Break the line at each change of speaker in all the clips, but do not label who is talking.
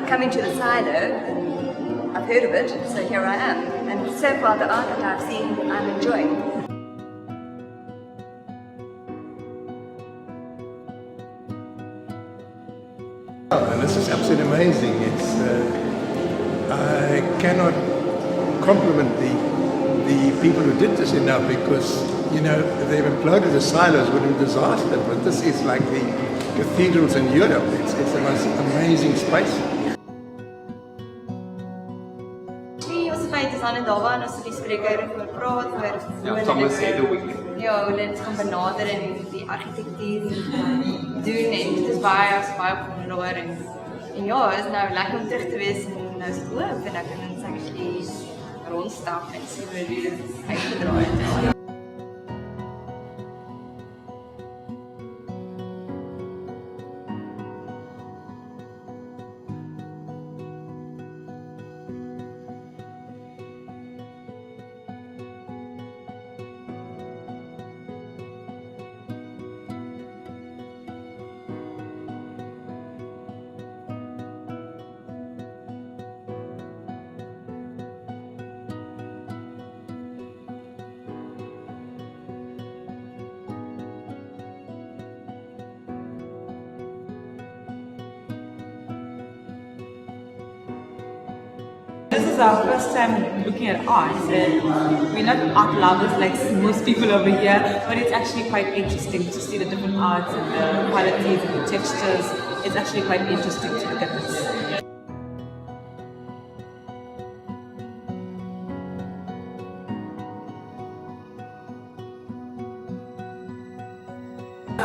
Coming to the silo, I've heard of it, so here I am. And so far the art that I've seen, I'm enjoying.
And this is absolutely amazing. I cannot compliment the people who did this enough, because if they've imploded the silos, it would be a disaster. But this is like the cathedrals in Europe. It's the most amazing space.
Ons feit is aan en daar waar ons die spreker oor praat oor
Thomas Heatherwick.
Ja, hoe dit kan benader en die argitektuur doen en dit is baie opgewonde daaroor en ja, is nou lekker om terug te wees en nou is dit oop en ek kan ons actually rondstap en sien hoe dit uitgedraai het.
This is our first time looking at art. We're not art lovers like most people over here, but it's actually quite interesting to see the different arts and the qualities and the textures. It's actually quite interesting to look at this.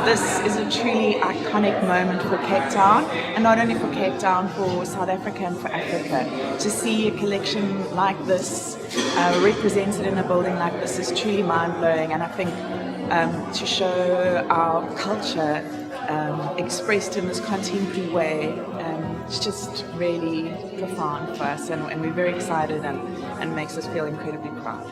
This is a truly iconic moment for Cape Town, and not only for Cape Town, for South Africa and for Africa. To see a collection like this represented in a building like this is truly mind-blowing, and I think to show our culture expressed in this contemporary way, it's just really profound for us, and we're very excited and makes us feel incredibly proud.